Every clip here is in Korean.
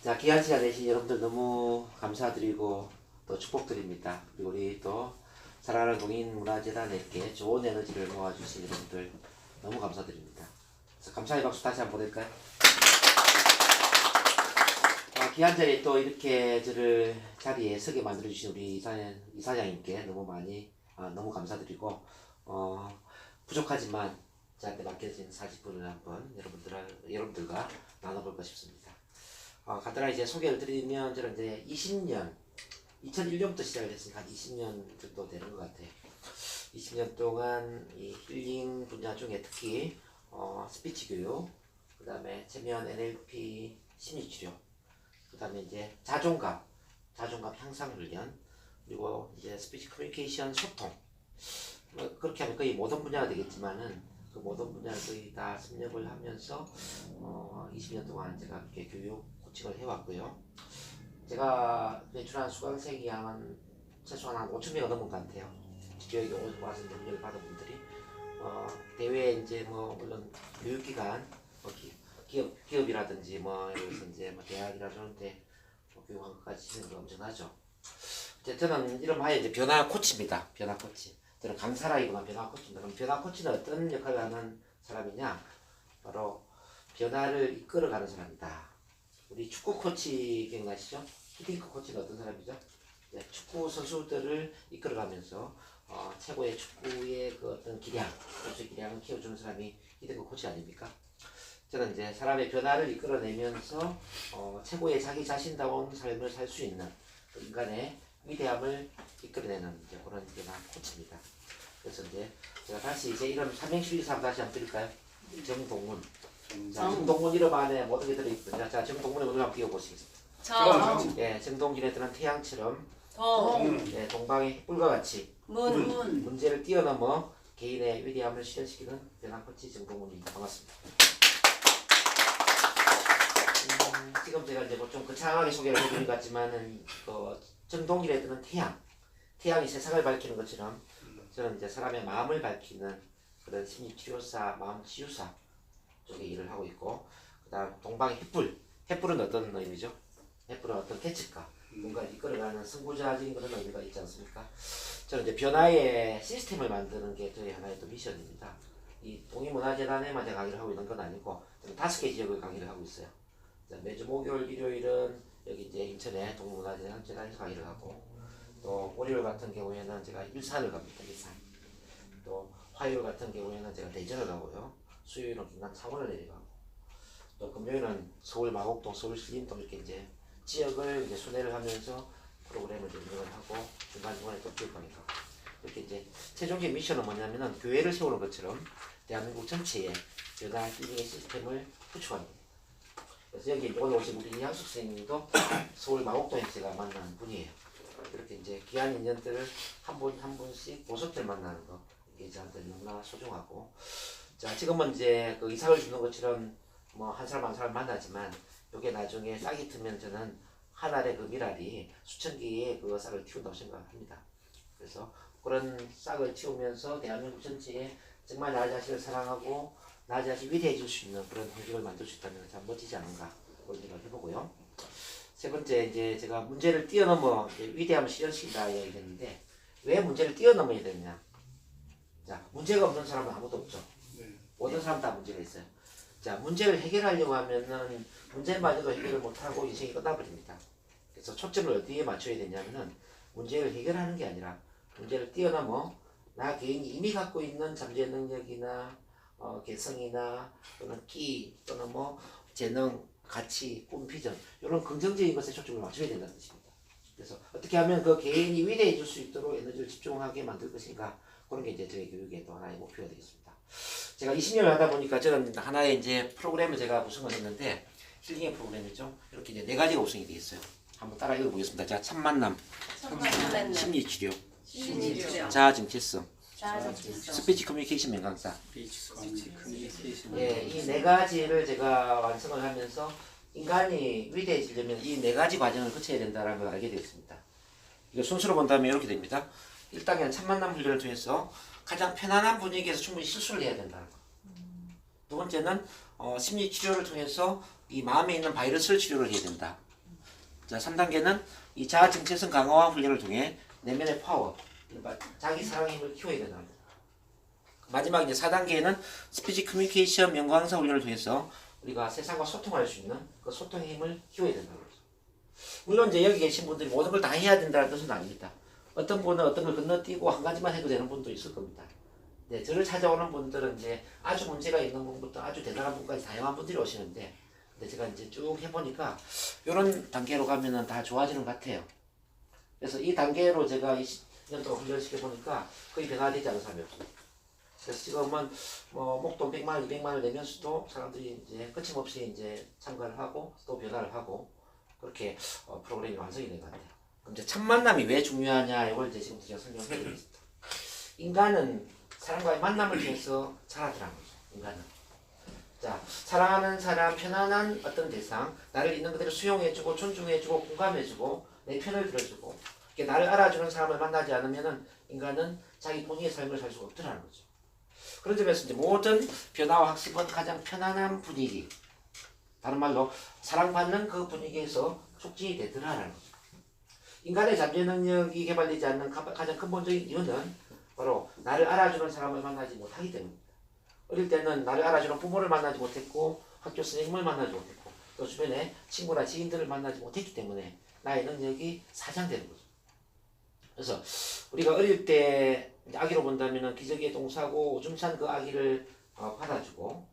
자, 귀한 시간 내신 여러분들 너무 감사드리고 또 축복드립니다. 그리고 우리 또 사랑하는 공인문화재단에게 좋은 에너지를 모아주신 여러분들 너무 감사드립니다. 그래서 감사의 박수 다시 한번 보낼까요? 귀한 자리에 또 이렇게 저를 자리에 서게 만들어주신 우리 이사장님께 너무 감사드리고 부족하지만 저한테 맡겨진 40분을 한번 여러분들과 나눠볼까 싶습니다. 간단하게 이제 소개를 드리면 저는 이제 2001년부터 시작을 했으니까 한 20년 정도 되는 것 같아요. 20년 동안 이 힐링 분야 중에 특히 스피치 교육, 그 다음에 체면 NLP 심리치료, 그 다음에 이제 자존감 향상 훈련, 그리고 이제 스피치 커뮤니케이션 소통. 그렇게 하면 거의 모든 분야가 되겠지만은 그 모든 분야를 거의 다 섭렵을 하면서 20년 동안 제가 그렇게 교육 코칭을 해왔고요. 제가 배출한 수강생이 최소한 한 5,000명이 넘은 것 같아요. 직접 여기 와서 훈련을 받은 분들이 대외 이제 물론 교육기관, 기업이라든지 여기서 이제 대학이라든지 교육한 것까지 지는 거 엄청나죠. 저는 이름 하에 이제 변화 코치입니다. 변화 코치. 저는 강사라기보다 변화 코치입니다. 그럼 변화 코치는 어떤 역할을 하는 사람이냐? 바로 변화를 이끌어가는 사람이다. 우리 축구 코치 기억나시죠? 히딩크 코치는 어떤 사람이죠? 축구 선수들을 이끌어가면서 최고의 축구의 그 어떤 선수의 기량을 키워주는 사람이 히딩크 코치 아닙니까? 저는 이제 사람의 변화를 이끌어내면서 최고의 자기 자신다운 삶을 살 수 있는 그 인간의 위대함을 이끌어내는 이제 그런 변화 코치입니다. 그래서 이제 제가 다시 제 이름 삼행시를 다시 한번 드릴까요? 정동문. 자, 정동문 이름 안에 모든 게 들어있거든요. 자, 정동문의 문을 한번 띄워보시겠습니다. 예, 정동진에 드는 태양처럼 예, 동방의 햇불과 같이 문제를 뛰어넘어 개인의 위대함을 실현시키는 변화코치 정동문입니다. 반갑습니다. 지금 제가 이제 좀 거창하게 소개를 해드린 것 같지만은 정동진에 드는 태양이 세상을 밝히는 것처럼 저는 이제 사람의 마음을 밝히는 그런 심리치료사, 마음치유사 쪽에 일을 하고 있고, 그 다음 동방의 햇불은 어떤 의미죠? 햇불은 어떤 계측가, 뭔가 이끌어가는 선구자적인 그런 의미가 있지 않습니까? 저는 이제 변화의 시스템을 만드는 게 저희 하나의 또 미션입니다. 이 동의문화재단에만 제가 강의를 하고 있는 건 아니고 저는 5개 지역을 강의를 하고 있어요. 매주 목요일, 일요일은 여기 이제 인천의 동의문화재단에서 강의를 하고, 또 월요일 같은 경우에는 제가 일산을 갑니다. 일산. 또 화요일 같은 경우에는 제가 대전을 가고요. 수요일은 중간 창원을 내려가고, 또 금요일은 서울 마곡동, 서울 신림동 이렇게 이제 지역을 이제 순회를 하면서 프로그램을 운영을 하고 중간중간에 또 교육방에 가고, 이렇게 이제 최종적인 미션은 뭐냐면은 교회를 세우는 것처럼 대한민국 전체에 변화 힐링의 시스템을 구축합니다. 그래서 여기 오늘 오신 우리 이향숙 선생님도 서울 마곡동에서 제가 만난 분이에요. 이렇게 이제 귀한 인연들을 한 분 한 분씩 보석들 만나는 거, 이게 저한테 너무나 소중하고, 자, 지금은 이제 그 이삭을 주는 것처럼 한 사람 한 사람 만나지만, 이게 나중에 싹이 트면 저는 한 알의 그 밀알이 수천 개의 그 싹을 틔운다고 생각합니다. 그래서 그런 싹을 틔우면서 대한민국 전체에 정말 나 자신을 사랑하고 나 자신이 위대해질 수 있는 그런 환경을 만들 수 있다면 참 멋지지 않은가 그런 생각을 해보고요. 세 번째, 이제 제가 문제를 뛰어넘어 위대함을 실현시킨다 얘기했는데, 왜 문제를 뛰어넘어야 되느냐? 자, 문제가 없는 사람은 아무도 없죠. 모든 사람 다 문제가 있어요. 자, 문제를 해결하려고 하면은 문제마저도 해결을 못하고 인생이 끝나버립니다. 그래서 초점을 어디에 맞춰야 되냐면은 문제를 해결하는 게 아니라 문제를 뛰어넘어 나 개인이 이미 갖고 있는 잠재 능력이나 개성이나 또는 끼 또는 재능, 가치, 꿈, 비전 이런 긍정적인 것에 초점을 맞춰야 된다는 뜻입니다. 그래서 어떻게 하면 그 개인이 위대해질 수 있도록 에너지를 집중하게 만들 것인가, 그런 게 이제 저희 교육의 또 하나의 목표가 되겠습니다. 제가 20년을 하다 보니까 저는 하나의 이제 프로그램을 제가 우승을 했는데, 힐링의 프로그램이죠. 이렇게 이제 4가지가 우승이 되겠어요. 한번 따라 읽어보겠습니다. 자, 첫 만남, 심리치료, 자아정체성, 스피치 커뮤니케이션 명강사. 예, 이 4가지를 제가 완성을 하면서 인간이 위대해지려면 이 4가지 과정을 거쳐야 된다는 걸 알게 되었습니다. 이거 순서로 본다면 이렇게 됩니다. 1단계는 첫 만남 훈련을 통해서 가장 편안한 분위기에서 충분히 실수를 해야 된다는 거. 두 번째는 심리 치료를 통해서 이 마음에 있는 바이러스를 치료를 해야 된다. 자, 3단계는 이 자아 정체성 강화 훈련을 통해 내면의 파워, 자기 사랑의 힘을 키워야 된다. 마지막 이제 4단계에는 스피치 커뮤니케이션 명강사 훈련을 통해서 우리가 세상과 소통할 수 있는 그 소통의 힘을 키워야 된다는 거죠. 물론 이제 여기 계신 분들이 모든 걸 다 해야 된다는 뜻은 아닙니다. 어떤 분은 어떤 걸 건너뛰고 한 가지만 해도 되는 분도 있을 겁니다. 네, 저를 찾아오는 분들은 이제 아주 문제가 있는 분부터 아주 대단한 분까지 다양한 분들이 오시는데, 근데 제가 이제 쭉 해보니까 이런 단계로 가면은 다 좋아지는 것 같아요. 그래서 이 단계로 제가 20년 동안 훈련시켜 보니까 거의 변화되지 않은 사람이 없어요. 그래서 지금은 뭐 목돈 100만 원, 200만 원을 내면서도 사람들이 이제 거침없이 이제 참가를 하고 또 변화를 하고 그렇게 프로그램이 완성이 된 것 같아요. 그럼 이제 첫 만남이 왜 중요하냐 이걸 이제 지금 제가 설명해 드리겠습니다. 인간은 사람과의 만남을 통해서 자라더라는 거죠. 인간은. 자, 사랑하는 사람, 편안한 어떤 대상, 나를 있는 그대로 수용해주고 존중해주고 공감해주고 내 편을 들어주고 나를 알아주는 사람을 만나지 않으면은 인간은 자기 본인의 삶을 살 수가 없더라는 거죠. 그런 점에서 이제 모든 변화와 학습은 가장 편안한 분위기, 다른 말로 사랑받는 그 분위기에서 촉진이 되더라라는 거죠. 인간의 잠재 능력이 개발되지 않는 가장 근본적인 이유는 바로 나를 알아주는 사람을 만나지 못하기 때문입니다. 어릴 때는 나를 알아주는 부모를 만나지 못했고 학교 선생님을 만나지 못했고 또 주변에 친구나 지인들을 만나지 못했기 때문에 나의 능력이 사장되는 거죠. 그래서 우리가 어릴 때 아기로 본다면 기저귀에 똥 싸고 오줌 싼 그 아기를 받아주고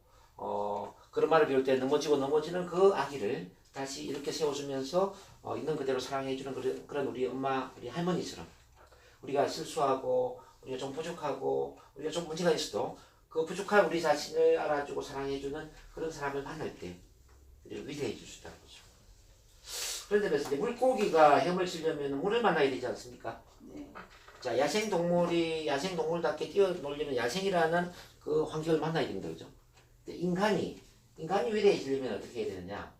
그런 말을 배울 때 넘어지는 그 아기를 다시 이렇게 세워주면서 있는 그대로 사랑해주는 그런 우리 엄마, 우리 할머니처럼 우리가 실수하고 우리가 좀 부족하고 우리가 좀 문제가 있어도 그 부족한 우리 자신을 알아주고 사랑해주는 그런 사람을 만날 때 우리가 위대해질 수 있다는 거죠. 그런데 그래서 이제 물고기가 헤엄을 치려면 물을 만나야 되지 않습니까? 네. 자, 야생동물이 야생동물답게 뛰어놀려면 야생이라는 그 환경을 만나야 됩니다. 그죠? 근데 인간이 위대해지려면 어떻게 해야 되느냐?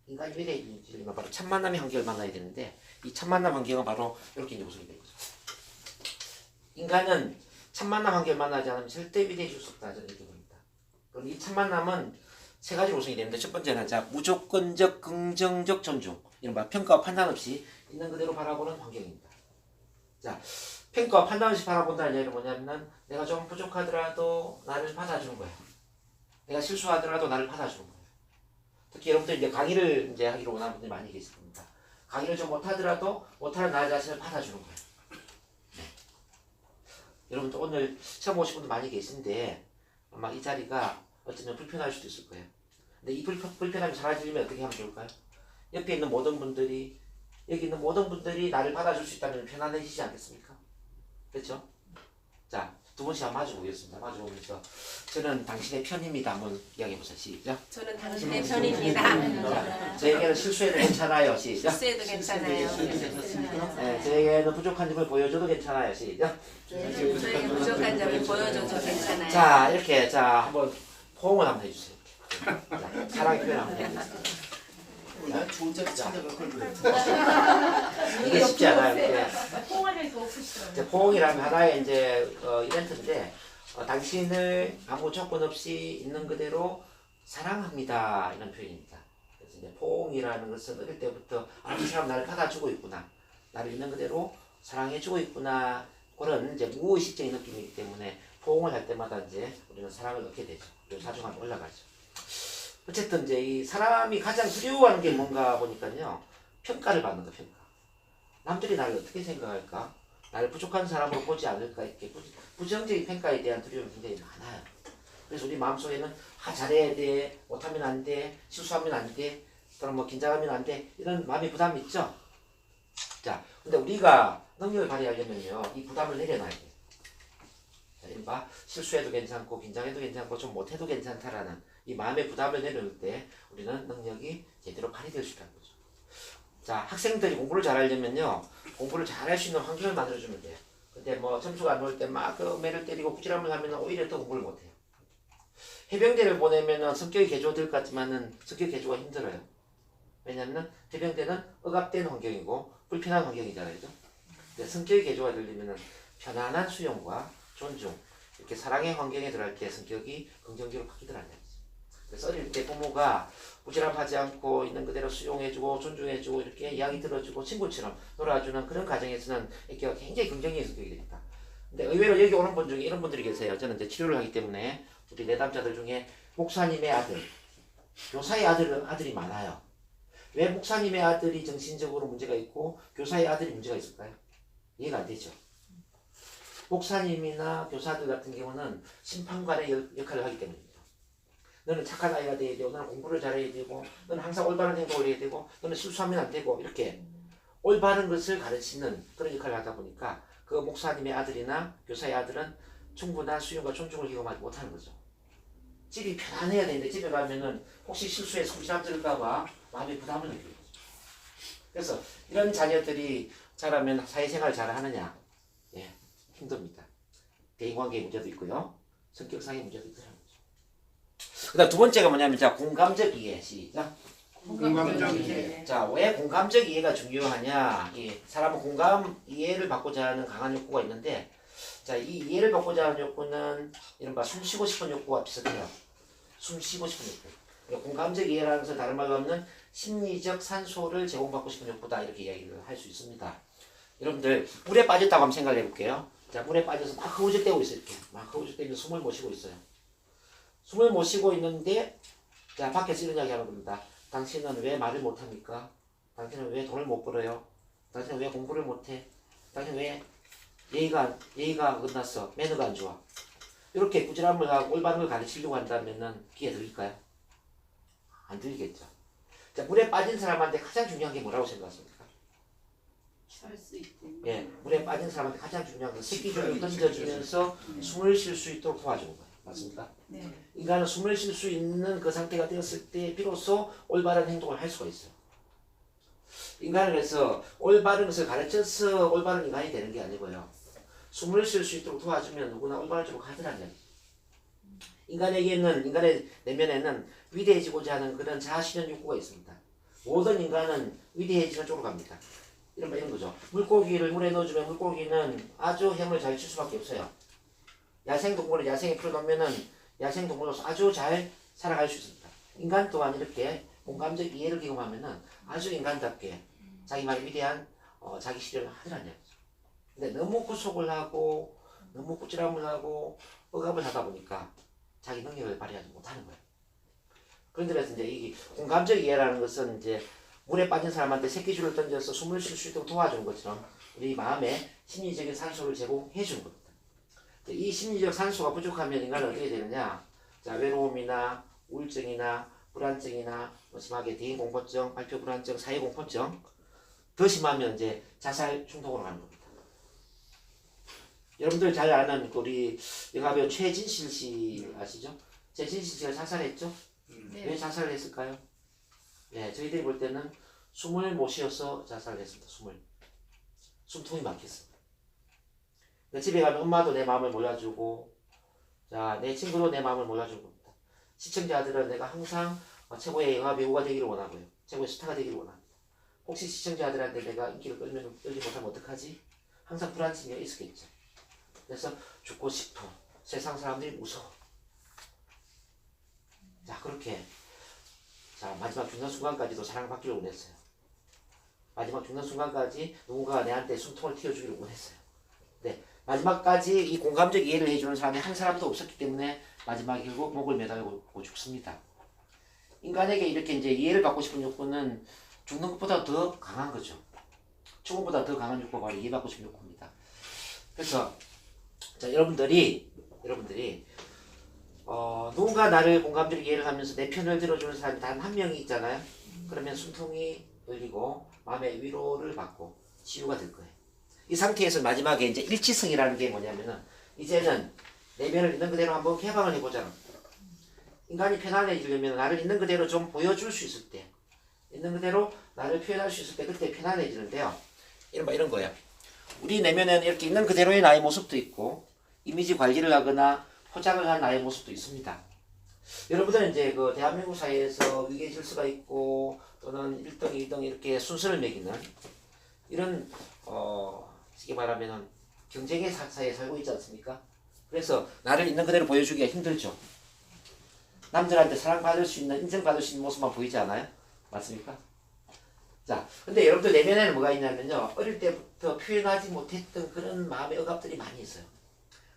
인간이 위대해지려면 바로 첫 만남의 환경을 만나야 되는데 이 첫 만남 환경은 바로 이렇게 이제 구성이 되는 거죠. 인간은 첫 만남 환경을 만나지 않으면 절대 위대해질 수 없다. 저는 이렇게 봅니다. 그럼 이 첫 만남은 세 가지로 구성이 되는데 첫 번째는 자, 무조건적 긍정적 존중, 이른바 평가와 판단 없이 있는 그대로 바라보는 환경입니다. 자, 평가와 판단 없이 바라본다는 얘기는 뭐냐면 내가 좀 부족하더라도 나를 받아주는 거야. 내가 실수하더라도 나를 받아주는 거야. 특히 여러분들 이제 강의를 이제 하기로 원하는 분들이 많이 계실 겁니다. 강의를 좀 못하더라도 못하는 나 자신을 받아주는 거야. 네. 여러분들 오늘 처음 오신 분들 많이 계신데 아마 이 자리가 어쩌면 불편할 수도 있을 거예요. 근데 이 불편함이 사라지려면 어떻게 하면 좋을까요? 옆에 있는 모든 분들이 여기 있는 모든 분들이 나를 받아줄 수 있다면 편안해지지 않겠습니까? 그렇죠? 자, 두 분씩 한번 마주보겠습니다. 마주보면서 저는 당신의 편입니다. 한번 이야기해보세요. 시작. 저는 당신의 편입니다. 저에게는 실수해도 괜찮아요. 시작. 실수해도 괜찮아요. 네, 저에게는 부족한 점을 보여줘도 괜찮아요. 시작. 저에게 부족한 점을 보여줘도 괜찮아요. 자, 이렇게 자 한번 포옹을 한번 해주세요. 자, 사랑의 표현 한번 해주세요. 난 좋은 자리 찾아갈 걸 그래. 이게 쉽지 않아요. 이게. 포옹을 더 푸시더라고요. 이제 포옹이라는 하나의 이제 이벤트인데 당신을 아무 조건 없이 있는 그대로 사랑합니다 이런 표현입니다. 그래서 이제 포옹이라는 것은 어릴 때부터 이 사람 나를 받아주고 있구나, 나를 있는 그대로 사랑해주고 있구나 그런 이제 무의식적인 느낌이기 때문에 포옹을 할 때마다 이제 우리는 사랑을 얻게 되죠. 그리고 자존감이 올라가죠. 어쨌든 이제 이 사람이 가장 두려워하는 게 뭔가 보니까요, 평가를 받는 거. 평가. 남들이 나를 어떻게 생각할까? 나를 부족한 사람으로 보지 않을까? 이렇게 부정적인 평가에 대한 두려움이 굉장히 많아요. 그래서 우리 마음속에는 잘해야 돼, 못하면 안 돼, 실수하면 안 돼, 또는 뭐 긴장하면 안 돼, 이런 마음의 부담이 있죠. 자, 근데 우리가 능력을 발휘하려면요, 이 부담을 내려놔야 돼요. 자, 이른바 실수해도 괜찮고 긴장해도 괜찮고 좀 못해도 괜찮다라는 이 마음의 부담을 내려놓을 때 우리는 능력이 제대로 발휘될 수 있다는 거죠. 자, 학생들이 공부를 잘하려면요, 공부를 잘할 수 있는 환경을 만들어주면 돼요. 근데 뭐 점수가 안 나올 때 막 그 매를 때리고 꾸지람을 하면 오히려 더 공부를 못해요. 해병대를 보내면은 성격이 개조될 것 같지만은 성격 개조가 힘들어요. 왜냐면은 해병대는 억압된 환경이고 불편한 환경이잖아요, 그죠? 근데 성격이 개조가 되려면은 편안한 수용과 존중, 이렇게 사랑의 환경에 들어갈 때 성격이 긍정적으로 바뀌더라는 얘기죠. 그래서 어릴 때 부모가 부질없하지 않고 있는 그대로 수용해주고 존중해주고 이렇게 이야기 들어주고 친구처럼 놀아주는 그런 가정에서는 애기가 굉장히 긍정적인 성격이 됩니다. 근데 의외로 여기 오는 분 중에 이런 분들이 계세요. 저는 이제 치료를 하기 때문에 우리 내담자들 중에 목사님의 아들, 교사의 아들이 많아요. 왜 목사님의 아들이 정신적으로 문제가 있고 교사의 아들이 문제가 있을까요? 이해가 안 되죠. 목사님이나 교사들 같은 경우는 심판관의 역할을 하기 때문입니다. 너는 착한 아이가 돼야 되고, 너는 공부를 잘해야 되고, 너는 항상 올바른 행동을 해야 되고, 너는 실수하면 안 되고, 이렇게 올바른 것을 가르치는 그런 역할을 하다 보니까 그 목사님의 아들이나 교사의 아들은 충분한 수용과 존중을 경험하지 못하는 거죠. 집이 편안해야 되는데 집에 가면은 혹시 실수해 성질함 들을까봐 마음에 부담을 느끼는 거죠. 그래서 이런 자녀들이 자라면 사회생활 잘 하느냐? 예, 힘듭니다. 대인관계 문제도 있고요. 성격상의 문제도 있더라고요. 그다음 두 번째가 뭐냐면 자 공감적 이해 시작. 공감적 이해. 자, 왜 공감적 이해가 중요하냐? 사람은 공감 이해를 받고자 하는 강한 욕구가 있는데, 자, 이 이해를 받고자 하는 욕구는 이른바 숨 쉬고 싶은 욕구와 비슷해요. 숨 쉬고 싶은 욕구. 그러니까 공감적 이해라는 것은 다른 말로 하면 심리적 산소를 제공받고 싶은 욕구다 이렇게 이야기를 할 수 있습니다. 여러분들 물에 빠졌다고 한번 생각해 볼게요. 자, 물에 빠져서 막 허우적대고 있어요. 이렇게 막 허우적대면서 숨을 못 쉬고 있어요. 숨을 못 쉬고 있는데, 자, 밖에서 이런 이야기 하는 겁니다. 당신은 왜 말을 못합니까? 당신은 왜 돈을 못 벌어요? 당신은 왜 공부를 못해? 당신은 왜 예의가 끝났어? 매너가 안 좋아? 이렇게 꾸지람을 하고 올바른 걸 가르치려고 한다면 귀에 들릴까요? 안 들리겠죠. 자, 물에 빠진 사람한테 가장 중요한 게 뭐라고 생각하십니까? 살 수 있대. 예, 물에 빠진 사람한테 가장 중요한 건 새끼줄을 던져주면서 숨을 쉴 수 있도록 도와주는 거예요. 맞습니까? 네. 인간은 숨을 쉴 수 있는 그 상태가 되었을 때 비로소 올바른 행동을 할 수가 있어요. 인간은 그래서 올바른 것을 가르쳐서 올바른 인간이 되는 게 아니고요. 숨을 쉴 수 있도록 도와주면 누구나 올바른 쪽으로 가더라는 얘기죠. 인간의 내면에는 위대해지고자 하는 그런 자아실현 욕구가 있습니다. 모든 인간은 위대해지는 쪽으로 갑니다. 이런 거죠. 물고기를 물에 넣어주면 물고기는 아주 헤엄을 잘 칠 수밖에 없어요. 야생동물을 야생에 풀어놓으면은 야생동물로서 아주 잘 살아갈 수 있습니다. 인간 또한 이렇게 공감적 이해를 경험하면은 아주 인간답게 자기만의 위대한 자기 실현을 하더라는 얘기죠. 근데 너무 구속을 하고 너무 꾸지람을 하고 억압을 하다 보니까 자기 능력을 발휘하지 못하는 거예요. 그런데 이제 이 공감적 이해라는 것은 이제 물에 빠진 사람한테 새끼줄을 던져서 숨을 쉴 수 있도록 도와주는 것처럼 우리 마음에 심리적인 산소를 제공해 주는 겁니다. 이 심리적 산소가 부족하면 인간은 어떻게 되느냐? 자, 외로움이나 우울증이나 불안증이나 심하게 대인공포증, 발표불안증, 사회공포증, 더 심하면 이제 자살 충동으로 가는 겁니다. 여러분들 잘 아는 우리 영화배우 최진실 씨 아시죠? 최진실 씨가 자살했죠? 네. 왜 자살을 했을까요? 네, 저희들이 볼 때는 숨을 못 쉬어서 자살을 했습니다. 숨통이 막혔습니다. 집에 가면 엄마도 내 마음을 몰라주고, 자, 내 친구도 내 마음을 몰라주는 겁니다. 시청자들은 내가 항상 최고의 영화 배우가 되기를 원하고요. 최고의 스타가 되기를 원합니다. 혹시 시청자들한테 내가 인기를 끌지 못하면 어떡하지? 항상 불안심이 있었겠죠. 그래서 죽고 싶어. 세상 사람들이 무서워. 자, 그렇게 자, 마지막 죽는 순간까지도 사랑받기를 원했어요. 마지막 죽는 순간까지 누군가가 내한테 숨통을 틔워주기를 원했어요. 네, 마지막까지 이 공감적 이해를 해주는 사람이 한 사람도 없었기 때문에 마지막에 결국 목을 매달고 죽습니다. 인간에게 이렇게 이제 이해를 받고 싶은 욕구는 죽는 것보다 더 강한 거죠. 죽음보다 더 강한 욕구가 바로 이해받고 싶은 욕구입니다. 그래서 자, 여러분들이 누군가 나를 공감적 이해를 하면서 내 편을 들어주는 사람이 단 한 명이 있잖아요. 그러면 숨통이 열리고 마음의 위로를 받고 치유가 될 거예요. 이 상태에서 마지막에 이제 일치성이라는 게 뭐냐면은 이제는 내면을 있는 그대로 한번 개방을 해보자. 인간이 편안해지려면 나를 있는 그대로 좀 보여줄 수 있을 때, 있는 그대로 나를 표현할 수 있을 때 그때 편안해지는데요. 이런 거예요. 우리 내면에는 이렇게 있는 그대로의 나의 모습도 있고 이미지 관리를 하거나 포장을 한 나의 모습도 있습니다. 여러분들은 이제 그 대한민국 사회에서 위계 질서가 있고 또는 1등, 2등 이렇게 순서를 매기는 이런 쉽게 말하면은 경쟁의 사회에 살고 있지 않습니까? 그래서 나를 있는 그대로 보여주기가 힘들죠. 남들한테 사랑받을 수 있는, 인정받을 수 있는 모습만 보이지 않아요? 맞습니까? 자, 근데 여러분들 내면에는 뭐가 있냐면요. 어릴 때부터 표현하지 못했던 그런 마음의 억압들이 많이 있어요.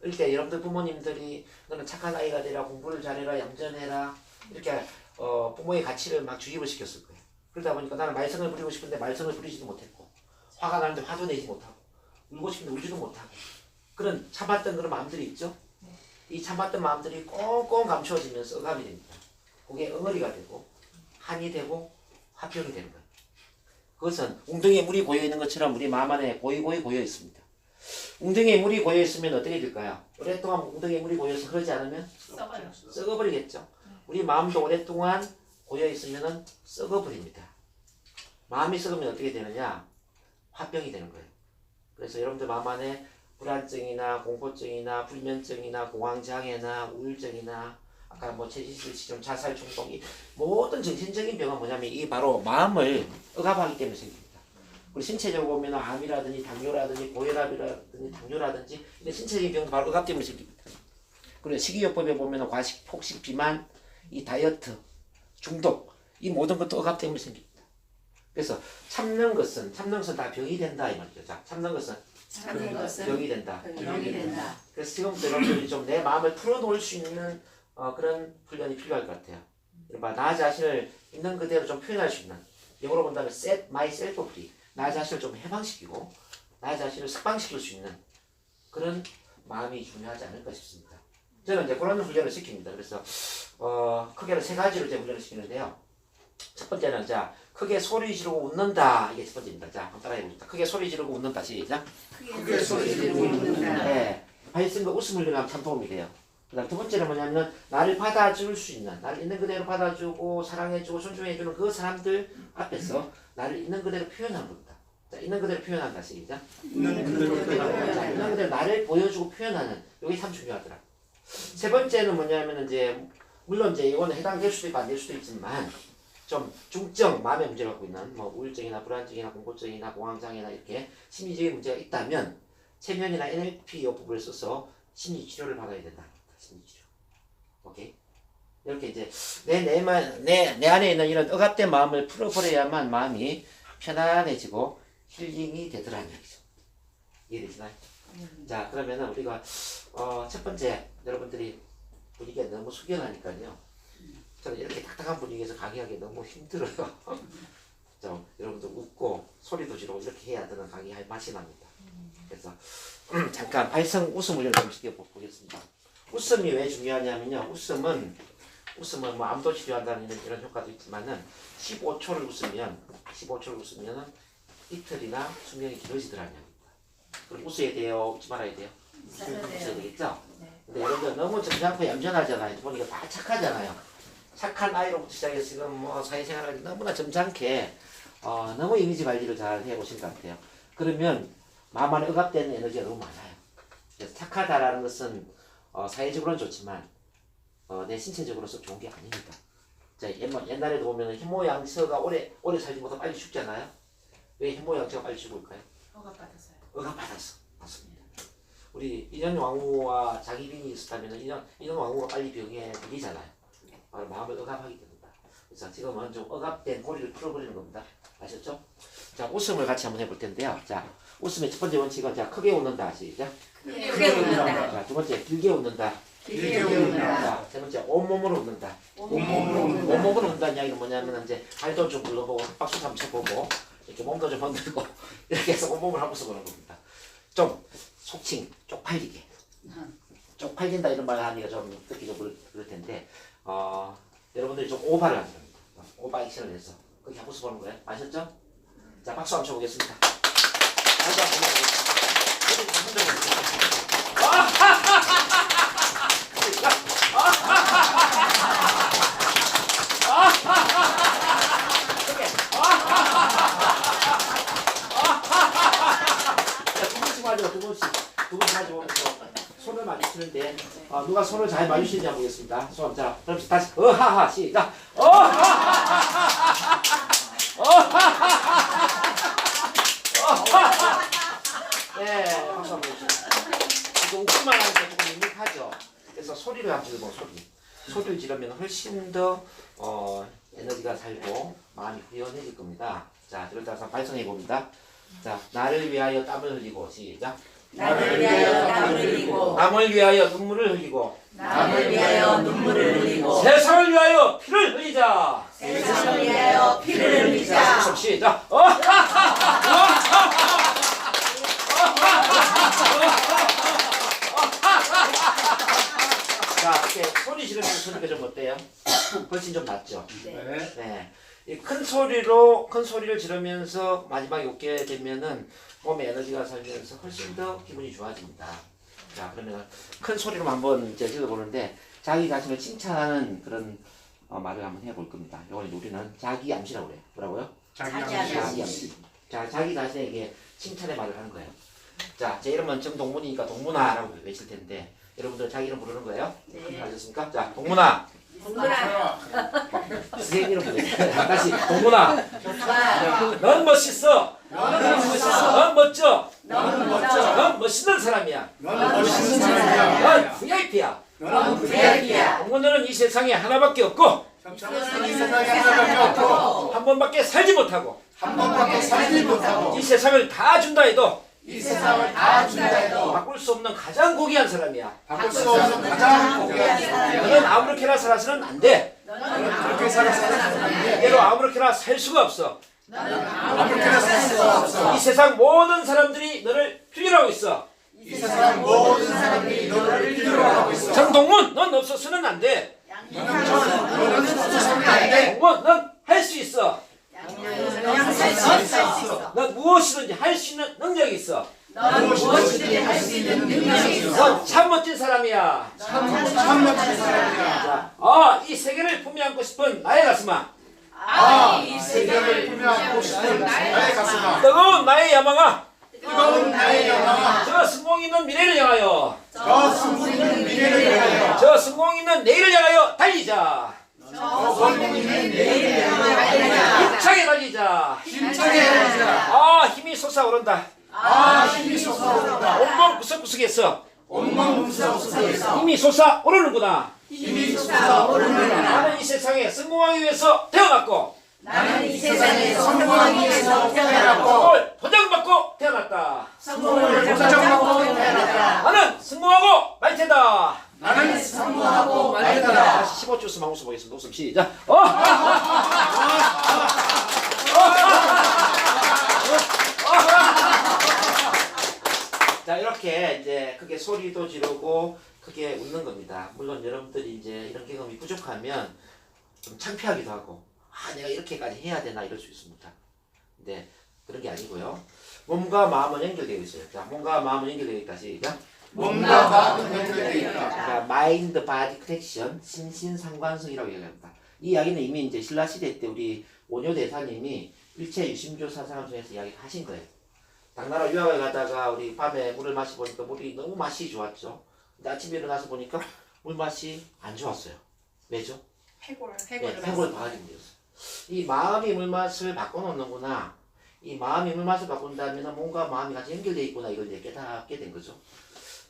어릴 때 여러분들 부모님들이 너는 착한 아이가 되라, 공부를 잘해라, 얌전해라 이렇게 부모의 가치를 막 주입을 시켰을 거예요. 그러다 보니까 나는 말썽을 부리고 싶은데 말썽을 부리지도 못했고 화가 나는데 화도 내지 못하고 울고 싶은데 울지도 못하고 그런 참았던 그런 마음들이 있죠. 이 참았던 마음들이 꽁꽁 감추어지면서 억압이 됩니다. 그게 엉어리가 되고 한이 되고 화병이 되는 거예요. 그것은 웅덩이에 물이 고여있는 것처럼 우리 마음 안에 고이고이 고여 있습니다. 웅덩이에 물이 고여 있으면 어떻게 될까요? 오랫동안 웅덩이에 물이 고여서 흐르지 않으면 썩어요. 썩어버리겠죠. 우리 마음도 오랫동안 고여 있으면 썩어버립니다. 마음이 썩으면 어떻게 되느냐? 화병이 되는 거예요. 그래서 여러분들 마음 안에 불안증이나 공포증이나 불면증이나 공황장애나 우울증이나 아까 뭐 체질질시좀 자살衝動이 모든 정신적인 병은 뭐냐면 이 바로 마음을 억압하기 때문에 생깁니다. 우리 신체적으로 보면 암이라든지 당뇨라든지 고혈압이라든지 당뇨라든지 이런 신체적인 병도 바로 억압 때문에 생깁니다. 그리고 식이요법에 보면 과식, 폭식, 비만, 이 다이어트, 중독 이 모든 것도 억압 때문에 생깁니다. 그래서 참는 것은 다 병이 된다 이 말이죠. 자, 참는 것은 참는 것은 병이 된다. 병이 된다. 그래서 지금부터 여러분들이 좀 내 마음을 풀어놓을 수 있는 그런 훈련이 필요할 것 같아요. 나 자신을 있는 그대로 좀 표현할 수 있는 영어로 본다면 set myself free 나 자신을 좀 해방시키고 나 자신을 석방시킬 수 있는 그런 마음이 중요하지 않을까 싶습니다. 저는 이제 그런 훈련을 시킵니다. 그래서 크게는 세 가지로 이제 훈련을 시키는데요. 첫 번째는 자 크게 소리 지르고 웃는다 이게 첫 번째입니다. 자 한번 따라해 봅시다. 크게 소리 지르고 웃는다 시작. 크게 소리 지르고 웃는다. 네, 발성과 웃음을 내면 참 도움이 돼요. 그다음 두 번째는 뭐냐면 나를 받아줄 수 있는 나를 있는 그대로 받아주고 사랑해주고 존중해주는 그 사람들 앞에서 나를 있는 그대로 표현하는 겁니다. 자, 있는 그대로 표현한다 시작. 있는 그대로 표현한다. 자, 있는 그대로 나를 보여주고 표현하는 이게 참 중요하더라. 세 번째는 뭐냐면 이제 물론 이제 이거는 해당될 수도 있고 안 될 수도 있지만 좀 중증 마음의 문제를 갖고 있는 뭐 우울증이나 불안증이나 공포증이나 공황장애나 이렇게 심리적인 문제가 있다면 체면이나 NLP 요법을 써서 심리 치료를 받아야 된다. 심리 치료. 오케이. 이렇게 이제 내 안에 있는 이런 억압된 마음을 풀어버려야만 마음이 편안해지고 힐링이 되더라는 얘기죠. 이해되시나요? 자, 그러면은 우리가 첫 번째 여러분들이 분위기가 너무 숙연하니까요. 저는 이렇게 딱딱한 분위기에서 강의하기 너무 힘들어요. 좀 여러분들 웃고 소리도 지르고 이렇게 해야 저는 강의할 맛이 납니다. 그래서 잠깐 발성 웃음 훈련을 좀 시켜보겠습니다. 웃음이 왜 중요하냐면요. 웃음은 뭐 암도 치료한다는 이런 효과도 있지만은 15초를 웃으면 이틀이나 수명이 길어지더라는 얘기입니다. 그럼 웃어야 돼요? 웃지 말아야 돼요? 웃어야 되겠죠? 근데 여러분들 너무 점잖고 얌전하잖아요. 보니까 다 착하잖아요. 착한 아이로부터 시작해서 지금 뭐 사회생활을 너무나 점잖게 너무 이미지 관리를 잘 해오신 것 같아요. 그러면 마음 안에 억압되는 에너지가 너무 많아요. 그래서 착하다라는 것은 사회적으로는 좋지만 내 신체적으로서 좋은 게 아닙니다. 자, 옛날에도 보면 흰모양처가 오래 살지 못하고 빨리 죽잖아요. 왜 흰모양처가 빨리 죽을까요? 억압받았어요. 억압받았어. 맞습니다. 우리 인현 왕후와 장희빈이 있었다면 인현 왕후가 빨리 병에 걸리잖아요. 바로 마음을 억압하기 때문이다. 그래서 지금은 좀 억압된 고리를 풀어버리는 겁니다. 아셨죠? 자, 웃음을 같이 한번 해볼 텐데요. 자, 웃음의 첫 번째 원칙은 자, 크게 웃는다. 시작. 크게 웃는다. 자, 두 번째 길게 웃는다. 길게 웃는다. 자, 세 번째 온몸으로 웃는다. 온몸으로 웃는다. 온몸으로 웃는다는 이야기는 뭐냐면 이제 발도 좀 굴러보고 박수 한번 쳐보고 이렇게 몸도 좀 흔들고 이렇게 해서 온몸을 한번 써보는 겁니다. 좀 속칭 쪽팔리게. 쪽팔린다 이런 말 하니까 좀 듣기 좀 그럴 텐데 여러분들이 좀 오바를 하는 겁니다. 오바 액션을 해서 그렇게 한번 써보는 거예요. 아셨죠? 자, 박수 한번 쳐보겠습니다. 박수 한번 쳐보겠습니다. 두 분씩 가지고 손을 많이 치는데 누가 손을 잘 맞으시는지 한번 보겠습니다. 손, 자, 그럼 다시 어하하 시작. 어하하하하. 네, 박수 한번 주시죠. 이거 웃기만 하니까 조금 밋밋하죠. 그래서 소리를 한번 들고 소리. 소리를 지르면 훨씬 더 에너지가 살고 마음이 후련해질 겁니다. 자, 이럴 때 한번 발성해 봅니다. 자, 나를 위하여 땀을 흘리고 시작. 나를 위하여 땀을 흘리고 남을 위하여 눈물을 흘리고 남을 위하여 눈물을 흘리고 세상을 위하여 피를 흘리자. 세상을 위하여 피를 흘리자. 시작. 자, 이렇게 소리 지르면서 소리가 좀 어때요? 훨씬 좀 낫죠? 네. 네. 이 큰 소리를 지르면서 마지막에 웃게 되면은 몸에 에너지가 살면서 훨씬 더 기분이 좋아집니다. 자, 그러면 큰 소리로 한번 이제 질러보는데 자기 자신을 칭찬하는 그런 말을 한번 해볼 겁니다. 이거는 우리는 자기 암시라고 그래요. 뭐라고요? 자기 자기 암시. 자, 자기 자신에게 칭찬의 말을 하는 거예요. 자, 제 이름은 정동문이니까 동문아라고 외칠 텐데 여러분들 자기 이름 부르는 거예요? 네. 아셨습니까? 자, 동문아. 동물아 선생님 이름 부르세요. 다시 동문아. 동물아 넌 멋있어. 너는 멋있어 넌 멋져. 너는 멋져 넌 멋있는 사람이야. 너는 멋있는 사람이야. 넌 VIP야. 너는 VIP야 동문들은 이 세상에 하나밖에 없고 이 세상에 하나밖에 없고 한 번밖에 살지 못하고 한 번밖에 살지 못하고 이 세상을 다 준다 해도 이 세상을 다 준다 해도 바꿀 수 없는 가장 고귀한 사람이야. 바꿀 수 없는 가장 고귀한 사람이야. 너는 아무렇게나 살아서는 안 돼. 그렇게 살아서는 안 돼. 이대로 아무렇게나 살 수가 없어. 아무렇게나 살 수가 없어. 이 세상 모든 사람들이 너를 필요로 하고 있어. 이 세상 모든 사람들이 너를 필요로 하고 있어. 정동문, 넌 없어서는 안 돼. 너는 없어서는 안 돼. 동문, 넌 할 수 있어. 그냥 살수 있어 넌 무엇이든지 할 수 있는 능력이 있어. 넌 무엇이든지 할 수 있는 능력이 있어 넌 참 멋진 사람이야. 참 멋진 사람이야. 자, 이 세계를 품에 안고 싶은 나의 가슴아. 이 세계를 품에 안고 싶은 나의 가슴아. 뜨거운 나의 야망아. 뜨거운 나의 영광아. 저 성공 있는 미래를 향하여. 저 숨기는 미래를 위하여. 저 성공 있는 내일을 향하여 달리자. 저 멀리 있는 내일을 향하여 달리자. 힘차게 달리자. 힘차게 달리자. 힘이 솟아오른다. 힘이 솟아오른다. 온몸 구석구석에서 온몸 구석구석에서 힘이 솟아오르는구나. 힘이 솟아오르는구나. 나는 이 세상에 성공하기 위해서 태어났고 나는 이 세상에 성공하기 위해서 태어났고 성공을 보장받고 태어났다. 성공을 보장받고 태어났다 나는 성공하고 말 테다. 나는 성공하고 말이다 다시 15초 웃음 한번 웃어보겠습니다. 웃음 시작. 자, 이렇게 이제 크게 소리도 지르고 크게 웃는 겁니다. 물론 여러분들이 이제 이런 경험이 부족하면 좀 창피하기도 하고 내가 이렇게까지 해야 되나 이럴 수 있습니다. 근데 그런 게 아니고요. 몸과 마음은 연결되어 있어요. 자, 몸과 마음은 연결되어 있다. 시작. 몸과 마음은 연결되어 있다. 그러니까 마인드 바디 커넥션, 신신상관성이라고 얘기합니다. 이 이야기는 이미 이제 신라 시대 때 우리 원효 대사님이 일체 유심조 사상을 통해서 이야기 하신 거예요. 당나라 유학을 가다가 우리 밤에 물을 마시보니까 물이 너무 맛이 좋았죠. 근데 아침에 일어나서 보니까 물 맛이 안 좋았어요. 왜죠? 해골 바가지물이었어요. 이 마음이 물맛을 바꿔놓는구나. 이 마음이 물맛을 바꾼다면 몸과 마음이 같이 연결되어 있구나. 이걸 이제 깨닫게 된 거죠.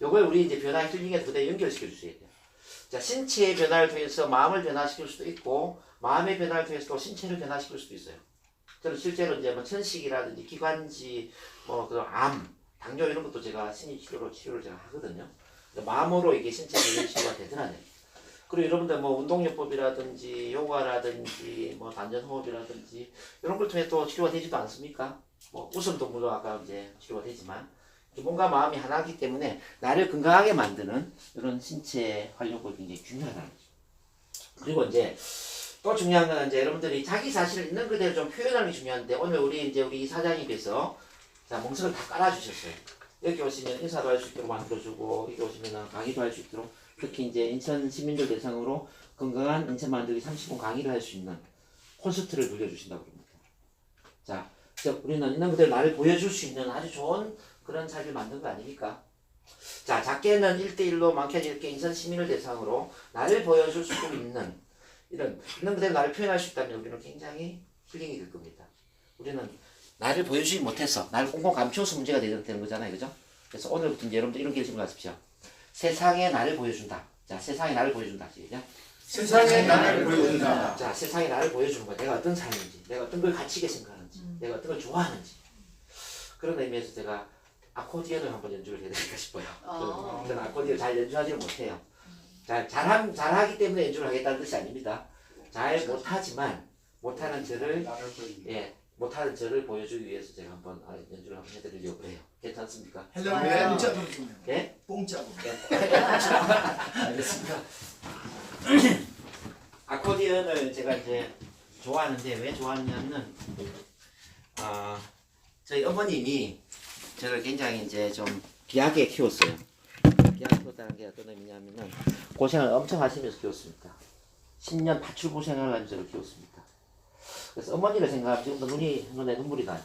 요걸 우리 이제 변화 힐링에 그대로 연결시켜 주셔야 돼요. 자, 신체의 변화를 통해서 마음을 변화시킬 수도 있고, 마음의 변화를 통해서 또 신체를 변화시킬 수도 있어요. 저는 실제로 이제 뭐 천식이라든지 기관지, 뭐 그런 암, 당뇨 이런 것도 제가 신입치료로 치료를 제가 하거든요. 마음으로 이게 신체적인 치료가 되더라고요. 그리고 여러분들 뭐 운동요법이라든지 요가라든지 뭐 단전호흡이라든지 이런 걸 통해 또 치료가 되지도 않습니까? 뭐 웃음도 물론 아까 이제 치료가 되지만 몸과 마음이 하나이기 때문에 나를 건강하게 만드는 이런 신체 활용법이 굉장히 중요하다는 거죠. 그리고 이제 또 중요한 건 이제 여러분들이 자기 자신을 있는 그대로 좀 표현하는 게 중요한데 오늘 우리 사장님께서 자 멍석을 다 깔아주셨어요. 여기 오시면 인사도 할 수 있도록 만들어주고 여기 오시면 강의도 할 수 있도록 특히 이제 인천 시민들 대상으로 건강한 인천 만들기 30분 강의를 할 수 있는 콘서트를 불려주신다고 합니다. 자, 우리는 있는 그대로 나를 보여줄 수 있는 아주 좋은 그런 자리를 만든 거 아닙니까? 자, 작게는 1대1로 많게는 이렇게 인천 시민을 대상으로 나를 보여줄 수 있는 이런 있는 그대로 나를 표현할 수 있다면 우리는 굉장히 힐링이 될 겁니다. 우리는 나를 보여주지 못해서 나를 꽁꽁 감추어서 문제가 되는 거잖아요. 그죠? 그래서 오늘부터 이제 여러분들 이런 결심을 하십시오. 세상에 나를 보여준다. 자, 세상에 나를 보여준다. 시작. 세상에 나를 보여준다. 자, 세상에 나를 보여주는 거야. 내가 어떤 사람인지, 내가 어떤 걸 가치게 생각하는지, 내가 어떤 걸 좋아하는지. 그런 의미에서 제가 아코디언을 한번 연주를 해드릴까 싶어요. 저는 아코디언 잘 연주하지는 못해요. 잘하기 때문에 연주를 하겠다는 뜻이 아닙니다. 잘 못하지만 못하는 저를 못하는 저를 보여주기 위해서 제가 한번 연주를 한번 해드리려고 해요. 괜찮습니까? 네. 뽕짜로 주네요. 예? 뽕짜로. 알겠습니다. 아코디언을 제가 이제 좋아하는데 왜 좋아하냐면은 저희 어머님이 저를 굉장히 이제 좀 귀하게 키웠어요. 귀하게 키웠다는 게 어떤 의미냐면은 고생을 엄청 하시면서 키웠습니다. 10년 파출 고생을 하면서 저를 키웠습니다. 그래서 어머니를 생각하면 지금도 눈에 눈물이 나요.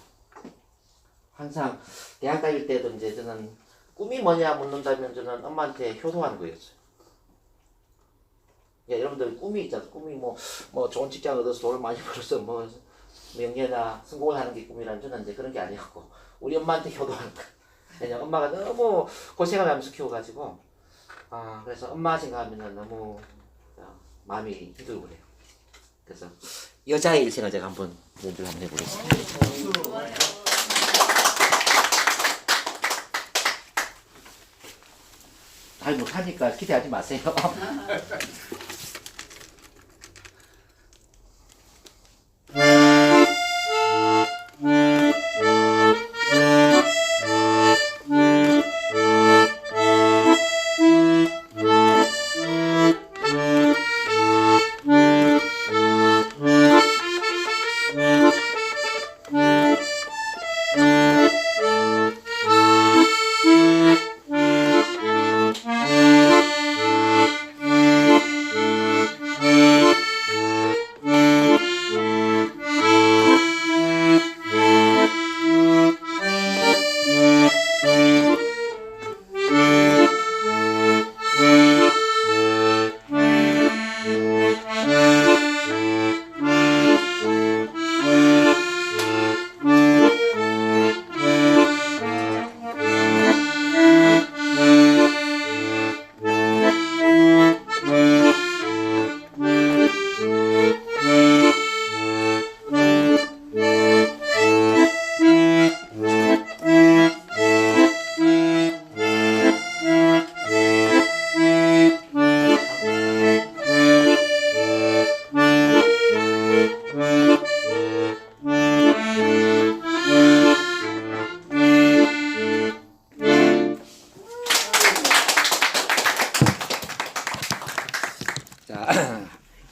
항상 대학 다닐 때도 이제 저는 꿈이 뭐냐 묻는다면 저는 엄마한테 효도하는 거였어요. 야, 여러분들 꿈이 있잖아요. 꿈이 뭐 좋은 직장 얻어서 돈을 많이 벌어서 뭐 명예나 성공을 하는 게 꿈이라는 저는 이제 그런 게 아니었고 우리 엄마한테 효도하는 거. 왜냐면 엄마가 너무 고생을 하면서 키워가지고 그래서 엄마 생각하면 너무 마음이 힘들고 그래요. 그래서 여자의 일생을 제가 한번 연주를 한번 해보겠습니다. 잘 못하니까 기대하지 마세요.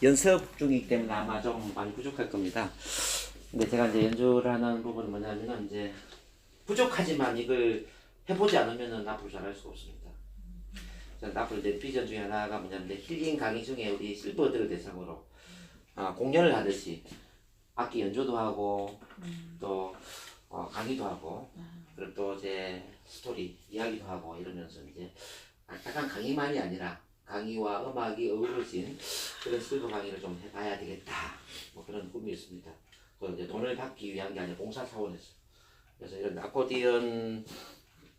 연습 중이기 때문에 아마 좀 많이 부족할 겁니다. 근데 제가 이제 연주를 하는 부분은 뭐냐면은 이제 부족하지만 이걸 해보지 않으면은 앞으로 잘할 수가 없습니다. 저는 앞으로 이제 비전 중에 하나가 뭐냐면 이제 힐링 강의 중에 우리 실버들을 대상으로 공연을 하듯이 악기 연주도 하고 또 강의도 하고 그리고 또 이제 스토리 이야기도 하고 이러면서 이제 딱딱한 강의만이 아니라 강의와 음악이 어우러진 그런 실버 강의를 좀 해봐야 되겠다. 뭐 그런 꿈이 있습니다. 그건 이제 돈을 받기 위한 게 아니라 봉사 차원에서. 그래서 이런 아코디언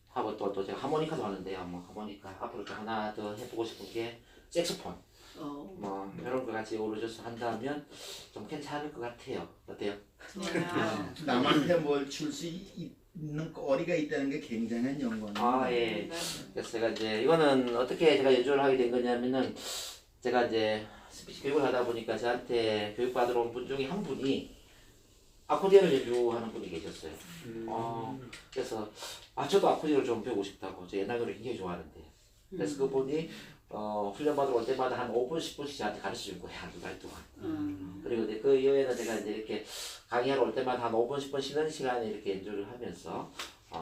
하고 또 제가 하모니카도 하는데요. 뭐 하모니카 앞으로 또 하나 더 해보고 싶은 게 색소폰. 뭐 이런 거 같이 어우러져서 한다면 좀 괜찮을 것 같아요. 어때요? 남한테 뭘 줄 수 있는 거리가 있다는 게 굉장한 영광이에요. 예. 그래서 제가 이제 이거는 어떻게 제가 연주를 하게 된 거냐면은 제가 이제 스피치 교육을 하다 보니까 저한테 교육받으러 온 분 중에 한 분이 아코디언을 연주하는 분이 계셨어요. 그래서 저도 아코디언을 좀 배우고 싶다고. 저 옛날 노래 굉장히 좋아하는데. 그래서 그분이 훈련 받으러 올 때마다 한 5분, 10분씩 저한테 가르쳐 줄 거예요. 한 2달 동안. 그리고 이제 그 이후에는 제가 이제 이렇게 강의하러 올 때마다 한 5분, 10분 쉬는 시간에 이렇게 연주를 하면서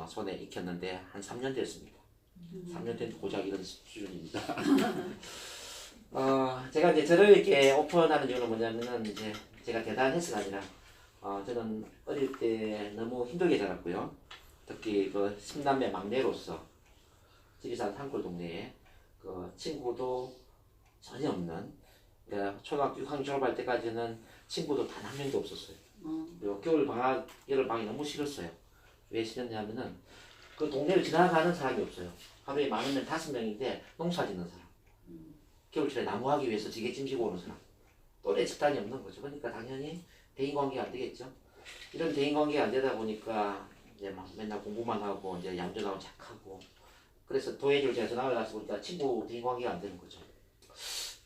손에 익혔는데 한 3년 됐습니다. 3년 된 고작 이런 수준입니다. 제가 이제 저를 이렇게 오픈하는 이유는 뭐냐면은 이제 제가 대단해서가 아니라 저는 어릴 때 너무 힘들게 자랐고요. 특히 그 10남매 막내로서 지리산 산골 동네에 그 친구도 전혀 없는, 그러니까 초등학교 6학년 졸업할 때까지는 친구도 단 한 명도 없었어요. 그리고 겨울 방학, 여름 방학이 너무 싫었어요. 왜 싫었냐면은 그 동네를 지나가는 사람이 없어요. 하루에 많으면 5명인데 농사 짓는 사람. 겨울철에 나무하기 위해서 지게찜 지고 오는 사람. 또래 집단이 없는 거죠. 그러니까 당연히 대인관계가 안 되겠죠. 이런 대인관계가 안 되다 보니까 이제 막 맨날 공부만 하고 이제 얌전하고 착하고 그래서 도예지를 제가 전학을 가서 보니까 친구 대인관계가 안 되는 거죠.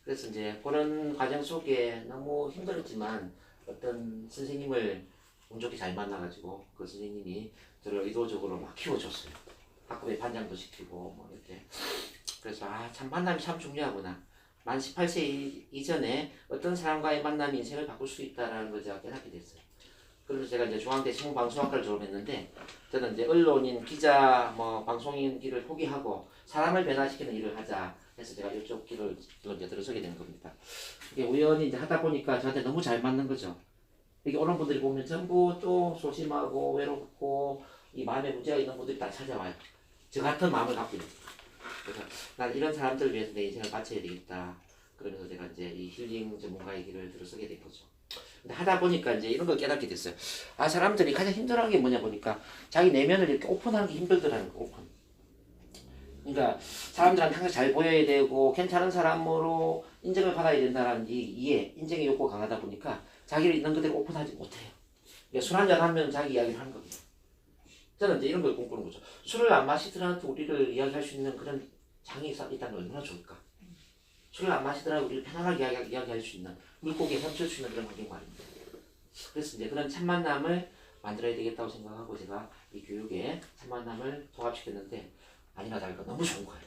그래서 이제 그런 과정 속에 너무 힘들었지만 어떤 선생님을 운 좋게 잘 만나가지고 그 선생님이 저를 의도적으로 막 키워줬어요. 학급에 반장도 시키고 뭐 이렇게. 그래서 참 만남이 참 중요하구나. 만 18세 이전에 어떤 사람과의 만남이 인생을 바꿀 수 있다라는 걸 제가 깨닫게 됐어요. 그래서 제가 이제 중앙대 신문방송학과를 졸업했는데 저는 이제 언론인, 기자, 뭐 방송인 길을 포기하고 사람을 변화시키는 일을 하자 해서 제가 이쪽 길을 이제 들어서게 된 겁니다. 이게 우연히 이제 하다 보니까 저한테 너무 잘 맞는 거죠. 이게 오는 분들이 보면 전부 또 소심하고 외롭고 이 마음에 문제가 있는 분들이 다 찾아와요. 저 같은 마음을 갖고 있는. 그래서 난 이런 사람들을 위해서 내 인생을 바쳐야 되겠다. 그러면서 제가 이제 이 힐링 전문가의 길을 들어서게 된 거죠. 근데 하다 보니까 이제 이런 걸 깨닫게 됐어요. 사람들이 가장 힘들어하는 게 뭐냐 보니까 자기 내면을 이렇게 오픈하는 게 힘들더라는 거, 오픈. 그러니까 사람들한테 항상 잘 보여야 되고 괜찮은 사람으로 인정을 받아야 된다는 이 이해, 인정의 욕구가 강하다 보니까 자기를 있는 그대로 오픈하지 못해요. 그러니까 술 한잔 하면 자기 이야기를 하는 겁니다. 저는 이제 이런 걸 꿈꾸는 거죠. 술을 안 마시더라도 우리를 이야기할 수 있는 그런 장이 있다면 얼마나 좋을까. 술을 안 마시더라도 우리를 편안하게 이야기할 수 있는 물고기에 멈출 수 있는 그런 환경 말입니다. 그래서 이제 그런 참 만남을 만들어야 되겠다고 생각하고 제가 이 교육에 참 만남을 통합시켰는데 아니나 다를까 너무 좋은 거예요.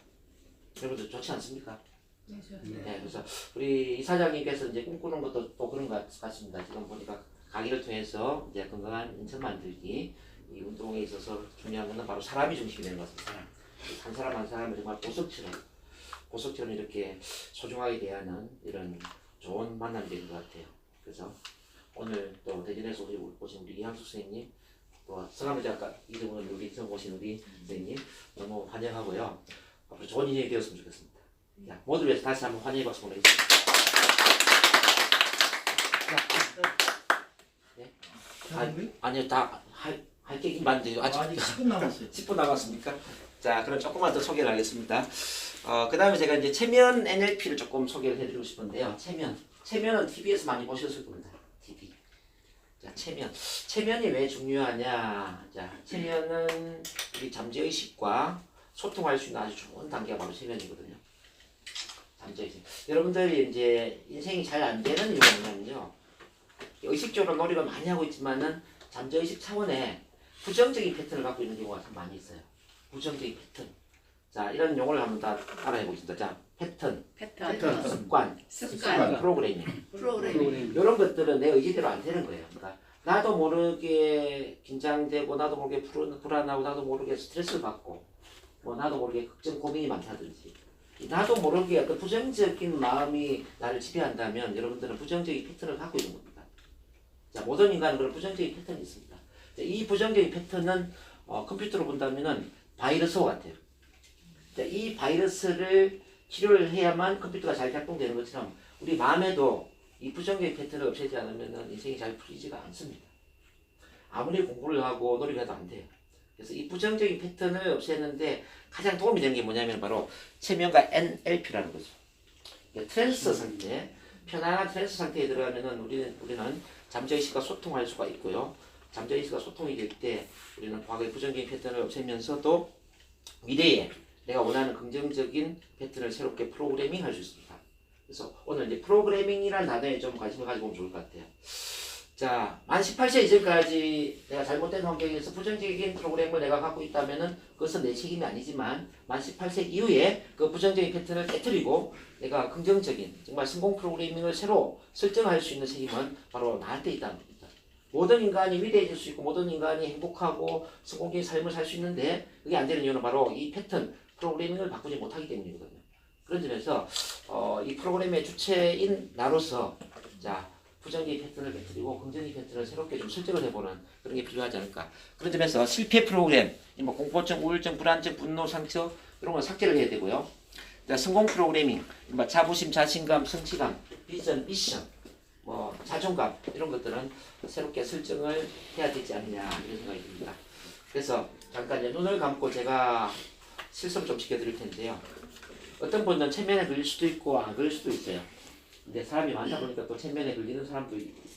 여러분들 좋지 않습니까? 네, 그래서 우리 이사장님께서 이제 꿈꾸는 것도 또 그런 것 같습니다. 지금 보니까 강의를 통해서 이제 건강한 인천 만들기 이 운동에 있어서 중요한 것은 바로 사람이 중심이 되는 것 같습니다. 한 사람 한 사람을 정말 보석처럼 이렇게 소중하게 대하는 이런 좋은 만남이 되는 것 같아요. 그래서 오늘 또 대전에서 오신 우리 이항숙 선생님, 또 성함을 제가 이름을 우리 처음 오신 우리 선생님 너무 환영하고요. 앞으로 좋은 인생이 되었으면 좋겠습니다. 자, 모두를 위해서 다시 한번 환영의 박수 보내겠습니다. 네? 아니요, 다 할 게 많은데요. 아직 10분 남았어요. 10분 남았습니까? 자, 그럼 조금만 더 소개를 하겠습니다. 그 다음에 제가 이제 체면 NLP를 조금 소개를 해드리고 싶은데요. 체면은 TV에서 많이 보셨을 겁니다. TV. 자, 체면이 왜 중요하냐? 자, 체면은 우리 잠재의식과 소통할 수 있는 아주 좋은 단계가 바로 체면이거든요. 잠재의식. 여러분들이 이제 인생이 잘 안 되는 이유가 뭐냐면요. 의식적으로 노력을 많이 하고 있지만은 잠재의식 차원에 부정적인 패턴을 갖고 있는 경우가 참 많이 있어요. 부정적인 패턴. 자, 이런 용어를 한번 다 알아보겠습니다. 자, 패턴, 습관, 프로그래밍. 이런 것들은 내 의지대로 안 되는 거예요. 그러니까 나도 모르게 긴장되고 나도 모르게 불안하고 나도 모르게 스트레스를 받고 뭐 나도 모르게 걱정 고민이 많다든지 나도 모르게 어떤 부정적인 마음이 나를 지배한다면 여러분들은 부정적인 패턴을 갖고 있는 겁니다. 자, 모든 인간은 그런 부정적인 패턴이 있습니다. 자, 이 부정적인 패턴은 컴퓨터로 본다면은 바이러스와 같아요. 자, 이 바이러스를 치료를 해야만 컴퓨터가 잘 작동되는 것처럼 우리 마음에도 이 부정적인 패턴을 없애지 않으면 인생이 잘 풀리지가 않습니다. 아무리 공부를 하고 노력해도 안 돼요. 그래서 이 부정적인 패턴을 없애는데 가장 도움이 되는 게 뭐냐면 바로 체면과 NLP라는 거죠. 트랜스 상태, 편안한 트랜스 상태에 들어가면은 우리는 잠재의식과 소통할 수가 있고요. 잠재의식과 소통이 될 때 우리는 과거의 부정적인 패턴을 없애면서도 미래에 내가 원하는 긍정적인 패턴을 새롭게 프로그래밍 할 수 있습니다. 그래서 오늘 이제 프로그래밍이라는 단어에 좀 관심을 가지고 보면 좋을 것 같아요. 자, 만 18세 이전까지 내가 잘못된 환경에서 부정적인 프로그램을 내가 갖고 있다면은 그것은 내 책임이 아니지만 만 18세 이후에 그 부정적인 패턴을 깨뜨리고 내가 긍정적인 정말 성공 프로그래밍을 새로 설정할 수 있는 책임은 바로 나한테 있다는 겁니다. 모든 인간이 위대해질 수 있고 모든 인간이 행복하고 성공적인 삶을 살 수 있는데 그게 안 되는 이유는 바로 이 패턴 프로그래밍을 바꾸지 못하기 때문이거든요. 그런 점에서 이 프로그램의 주체인 나로서 자 부정적인 패턴을 깨뜨리고 긍정적인 패턴을 새롭게 좀 설정을 해보는 그런 게 필요하지 않을까. 그런 점에서 실패 프로그램, 뭐 공포증, 우울증, 불안증, 분노, 상처 이런 건 삭제를 해야 되고요. 자, 성공 프로그래밍, 뭐 자부심, 자신감, 성취감, 비전, 미션, 뭐 자존감 이런 것들은 새롭게 설정을 해야 되지 않느냐 이런 생각이 듭니다. 그래서 잠깐 이제 눈을 감고 제가 실습 좀 시켜드릴 텐데요. 어떤 분은 체면에 걸릴 수도 있고 안 걸릴 수도 있어요. 근데 사람이 많다 보니까 또 체면에 걸리는 사람도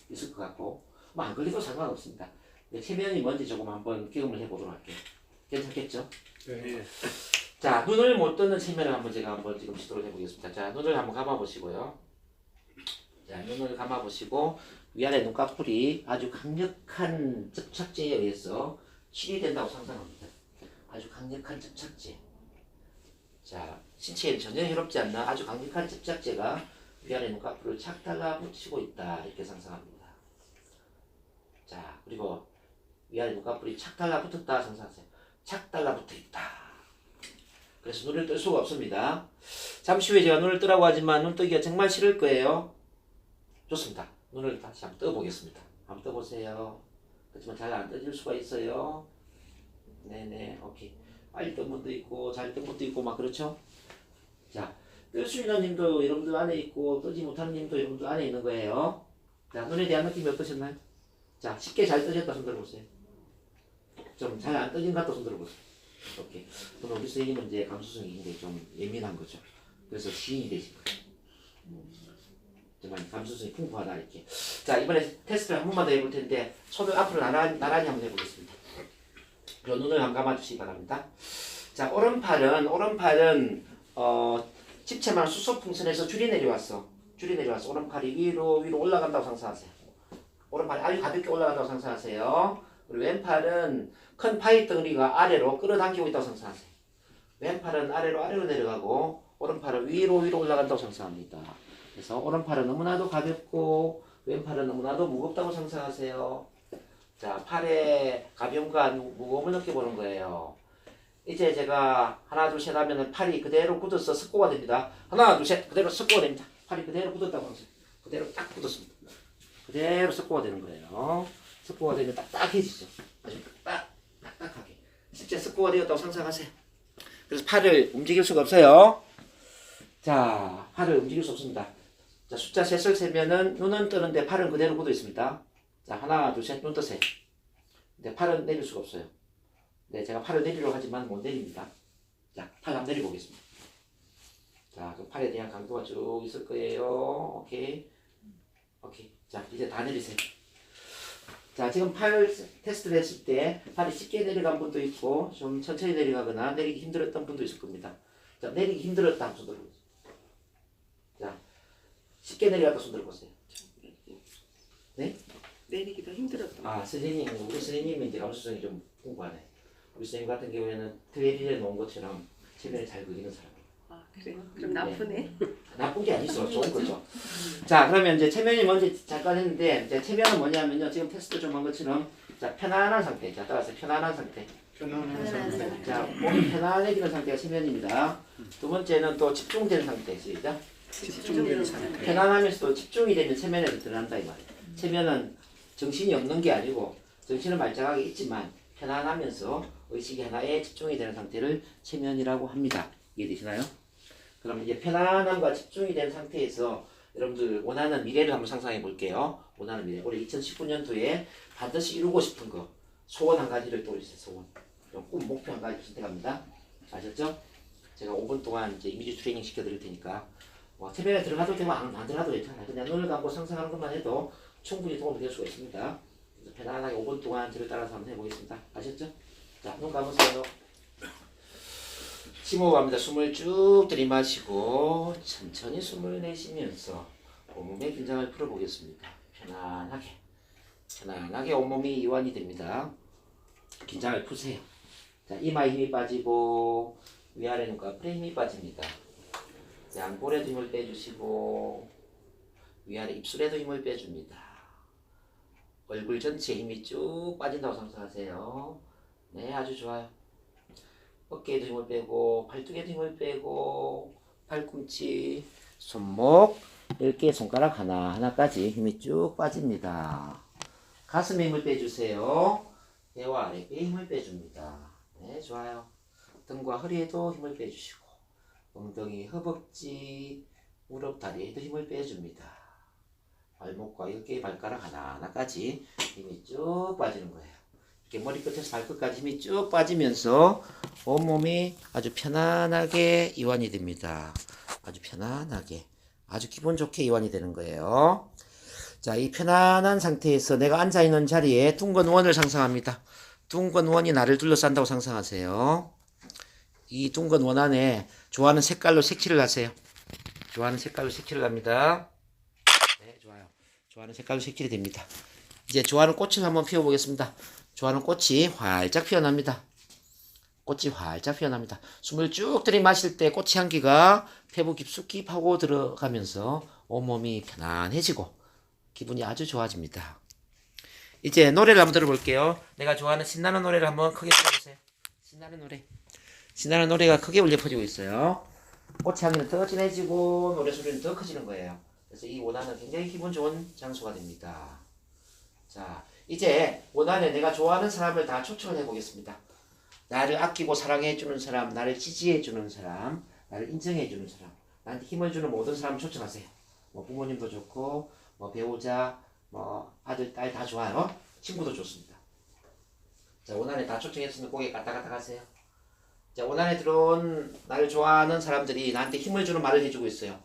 있을 것 같고 뭐 안 걸려도 상관없습니다. 근데 체면이 뭔지 조금 한번 경험을 해보도록 할게요. 괜찮겠죠? 네. 자, 눈을 못 뜨는 체면을 한번 제가 한번 지금 시도를 해보겠습니다. 자, 눈을 한번 감아보시고요. 자, 눈을 감아보시고 위아래 눈꺼풀이 아주 강력한 접착제에 의해서 치료된다고 상상합니다. 아주 강력한 접착제. 자, 신체에 전혀 해롭지 않는 아주 강력한 접착제가 위아래 눈꺼풀을 착 달라붙이고 있다 이렇게 상상합니다. 자, 그리고 위아래 눈꺼풀이 착 달라붙었다 상상하세요. 착 달라붙어 있다. 그래서 눈을 뜰 수가 없습니다. 잠시 후에 제가 눈을 뜨라고 하지만 눈 뜨기가 정말 싫을 거예요. 좋습니다. 눈을 다시 한번 떠보겠습니다. 한번 떠보세요. 그렇지만 잘 안 떠질 수가 있어요. 네네, 오케이. 빨리 뜬 분도 있고 잘 뜬 분도 있고 막 그렇죠? 자, 뜰 수 있는 님도 여러분들 안에 있고 뜨지 못하는 님도 여러분들 안에 있는 거예요. 자, 눈에 대한 느낌이 어떠셨나요? 자, 쉽게 잘 떠졌다 손 들어보세요. 좀 잘 안 떠진 것 같다 손 들어보세요. 오케이. 그럼 우리 선생님은 이제 감수성이 굉장히 좀 예민한 거죠. 그래서 시인이 되신 거예요. 정말 감수성이 풍부하다 이렇게. 자, 이번에 테스트를 한 번만 더 해볼 텐데 손을 앞으로 나란히 한번 해보겠습니다. 그리고 눈을 한번 감아주시기 바랍니다. 자, 오른팔은 집채만 수소풍선에서 줄이 내려왔어. 오른팔이 위로 올라간다고 상상하세요. 오른팔이 아주 가볍게 올라간다고 상상하세요. 그리고 왼팔은 큰 파이 덩어리가 아래로 끌어당기고 있다고 상상하세요. 왼팔은 아래로 내려가고 오른팔은 위로 올라간다고 상상합니다. 그래서 오른팔은 너무나도 가볍고 왼팔은 너무나도 무겁다고 상상하세요. 자, 팔의 가벼움과 무거움을 느껴보는 거예요. 이제 제가 하나 둘 셋 하면은 팔이 그대로 굳어서 습고가 됩니다. 하나 둘 셋 그대로 습고가 됩니다. 팔이 그대로 굳었다고 하세요. 그대로 딱 굳었습니다. 그대로 습고가 되는 거예요. 습고가 되면 딱딱해지죠. 아주 딱딱하게. 실제 습고가 되었다고 상상하세요. 그래서 팔을 움직일 수가 없어요. 자, 팔을 움직일 수 없습니다. 자, 숫자 셋을 세면은 눈은 뜨는데 팔은 그대로 굳어 있습니다. 자, 하나, 둘, 셋, 눈 뜨세요. 근데 팔은 내릴 수가 없어요. 네, 제가 팔을 내리려고 하지만 못 내립니다. 자, 팔 한번 내리고 오겠습니다. 자, 그 팔에 대한 강도가 쭉 있을 거예요. 오케이. 자, 이제 다 내리세요. 자, 지금 팔 테스트를 했을 때 팔이 쉽게 내려간 분도 있고 좀 천천히 내려가거나 내리기 힘들었던 분도 있을 겁니다. 자, 내리기 힘들었다 손 들어보세요. 자, 쉽게 내려갔다 손 들어보세요. 네? 내리기도 힘들었던 아, 우리 선생님이 이제 감수성이 좀 풍부하네. 우리 선생님 같은 경우에는 트레일에 놓은 것처럼 체면에 잘 걸리는 사람. 아, 그래요? 그럼 나쁘네. 나쁜 게 아니죠. 좋은 거죠. 자, 그러면 이제 체면이 뭔지 잠깐 했는데, 이제 체면은 뭐냐면요. 지금 테스트 좀 한 것처럼, 자, 편안한 상태. 자, 따라서 편안한 상태. 편안한 상태. 자, 몸이 편안해지는 상태가 체면입니다. 두 번째는 또 집중된 상태. 시작. 집중되는 상태. 편안하면서도 집중이 되면 체면에서 드러난다 이 말이에요. 체면은 정신이 없는 게 아니고, 정신은 말짱하게 있지만, 편안하면서 의식이 하나에 집중이 되는 상태를 체면이라고 합니다. 이해되시나요? 그럼 이제 편안함과 집중이 된 상태에서 여러분들 원하는 미래를 한번 상상해 볼게요. 원하는 미래. 올해 2019년도에 반드시 이루고 싶은 거. 소원 한 가지를 떠올리세요. 소원. 꿈, 목표 한 가지 선택합니다. 아셨죠? 제가 5분 동안 이제 이미지 트레이닝 시켜드릴 테니까 체면에 들어가도 되고 안 들어가도 괜찮아요. 그냥 눈을 감고 상상하는 것만 해도 충분히 도움이 될 수가 있습니다. 그래서 편안하게 5분 동안 저를 따라서 한번 해보겠습니다. 아셨죠? 자, 눈 감으세요. 심호흡합니다. 숨을 쭉 들이마시고 천천히 숨을 내쉬면서 온몸의 긴장을 풀어보겠습니다. 편안하게 온몸이 이완이 됩니다. 긴장을 푸세요. 자, 이마에 힘이 빠지고 위아래 눈꺼풀에 힘이 빠집니다. 양볼에도 힘을 빼주시고 위아래 입술에도 힘을 빼줍니다. 얼굴 전체에 힘이 쭉 빠진다고 상상하세요. 네, 아주 좋아요. 어깨에도 힘을 빼고 팔뚝에도 힘을 빼고 팔꿈치, 손목, 10개의 손가락 하나하나까지 힘이 쭉 빠집니다. 가슴에 힘을 빼주세요. 배와 아랫배에 힘을 빼줍니다. 네, 좋아요. 등과 허리에도 힘을 빼주시고 엉덩이, 허벅지, 무릎, 다리에도 힘을 빼줍니다. 발목과 10개의 발가락 하나하나까지 힘이 쭉 빠지는 거예요. 이렇게 머리끝에서 발끝까지 힘이 쭉 빠지면서 온몸이 아주 편안하게 이완이 됩니다. 아주 편안하게, 아주 기분 좋게 이완이 되는 거예요. 자, 이 편안한 상태에서 내가 앉아있는 자리에 둥근 원을 상상합니다. 둥근 원이 나를 둘러싼다고 상상하세요. 이 둥근 원 안에 좋아하는 색깔로 색칠을 하세요. 좋아하는 색깔로 색칠을 합니다. 네, 좋아요. 좋아하는 색깔로 색칠이 됩니다. 이제 좋아하는 꽃을 한번 피워보겠습니다. 좋아하는 꽃이 활짝 피어납니다. 꽃이 활짝 피어납니다. 숨을 쭉 들이마실 때 꽃의 향기가 폐부 깊숙이 파고 들어가면서 온몸이 편안해지고 기분이 아주 좋아집니다. 이제 노래를 한번 들어볼게요. 내가 좋아하는 신나는 노래를 한번 크게 들어보세요. 신나는 노래. 신나는 노래가 크게 울려 퍼지고 있어요. 꽃의 향기는 더 진해지고 노래 소리는 더 커지는 거예요. 그래서 이 원안은 굉장히 기분 좋은 장소가 됩니다. 자, 이제 원안에 내가 좋아하는 사람을 다 초청을 해보겠습니다. 나를 아끼고 사랑해주는 사람, 나를 지지해주는 사람, 나를 인정해주는 사람, 나한테 힘을 주는 모든 사람 초청하세요. 뭐 부모님도 좋고, 뭐 배우자, 뭐 아들, 딸 다 좋아요. 친구도 좋습니다. 자, 원안에 다 초청했으면 고개 까딱까딱 하세요. 자, 원안에 들어온 나를 좋아하는 사람들이 나한테 힘을 주는 말을 해주고 있어요.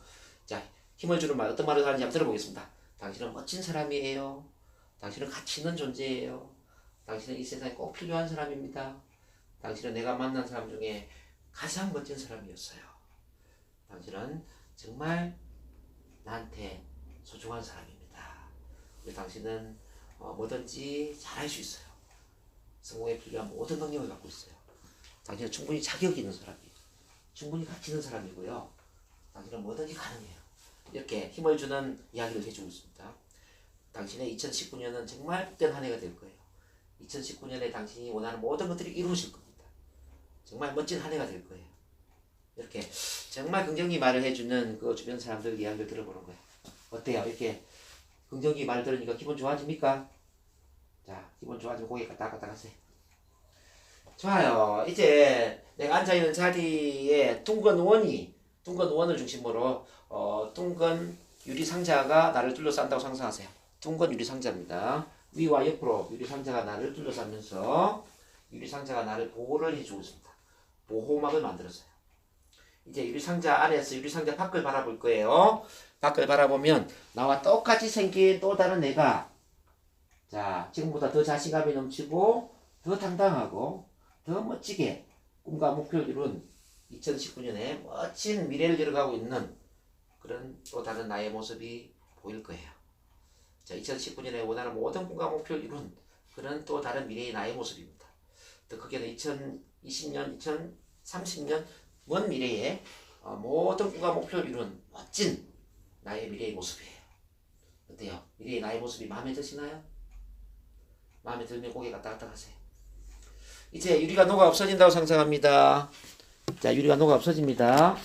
자, 힘을 주는 말, 어떤 말을 하는지 한번 들어보겠습니다. 당신은 멋진 사람이에요. 당신은 가치 있는 존재예요. 당신은 이 세상에 꼭 필요한 사람입니다. 당신은 내가 만난 사람 중에 가장 멋진 사람이었어요. 당신은 정말 나한테 소중한 사람입니다. 당신은 뭐든지 잘할 수 있어요. 성공에 필요한 모든 능력을 갖고 있어요. 당신은 충분히 자격이 있는 사람이에요. 충분히 가치 있는 사람이고요. 당신은 뭐든지 가능해요. 이렇게 힘을 주는 이야기를 해주고 있습니다. 당신의 2019년은 정말 복된 한 해가 될 거예요. 2019년에 당신이 원하는 모든 것들이 이루어질 겁니다. 정말 멋진 한 해가 될 거예요. 이렇게 정말 긍정적인 말을 해주는 그 주변 사람들 이야기를 들어보는 거예요. 어때요? 이렇게 긍정적인 말을 들으니까 기분 좋아집니까? 자, 기분 좋아지면 고개 까딱까딱 하세요. 좋아요. 이제 내가 앉아있는 자리에 둥근 원을 중심으로 둥근 유리상자가 나를 둘러싼다고 상상하세요. 둥근 유리상자입니다. 위와 옆으로 유리상자가 나를 둘러싸면서 유리상자가 나를 보호를 해주고 있습니다. 보호막을 만들었어요. 이제 유리상자 안에서 유리상자 밖을 바라볼 거예요. 밖을 바라보면 나와 똑같이 생긴 또 다른 내가, 자, 지금보다 더 자신감이 넘치고 더 당당하고 더 멋지게 꿈과 목표를 이룬 2019년에 멋진 미래를 열어가고 있는 그런 또 다른 나의 모습이 보일 거예요. 자, 2019년에 원하는 모든 꿈과 목표를 이룬 그런 또 다른 미래의 나의 모습입니다. 더 크게는 2020년, 2030년 먼 미래에 모든 꿈과 목표를 이룬 멋진 나의 미래의 모습이에요. 어때요? 미래의 나의 모습이 마음에 드시나요? 마음에 들면 고개 까딱까딱 하세요. 이제 유리가 녹아 없어진다고 상상합니다. 자, 유리가 녹아 없어집니다.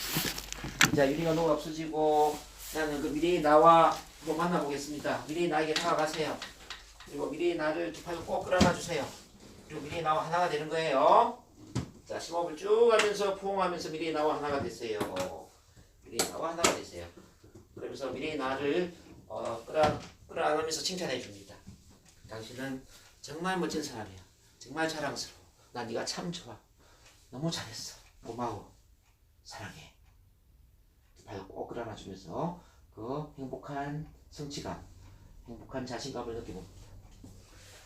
자, 유리가 녹아 없어지고 나는 그 미래의 나와 한번 만나보겠습니다. 미래의 나에게 다가가세요. 그리고 미래의 나를 두 팔로 꼭 끌어안아 주세요. 그리고 미래의 나와 하나가 되는 거예요. 자, 심호흡을 쭉 하면서 포옹하면서 미래의 나와 하나가 되세요. 미래의 나와 하나가 되세요. 그러면서 미래의 나를 끌어안으면서 칭찬해 줍니다. 당신은 정말 멋진 사람이야. 정말 자랑스러워. 난 네가 참 좋아. 너무 잘했어. 고마워. 사랑해. 발 꼭 끌어안아주면서 그 행복한 성취감, 행복한 자신감을 느껴봅니다.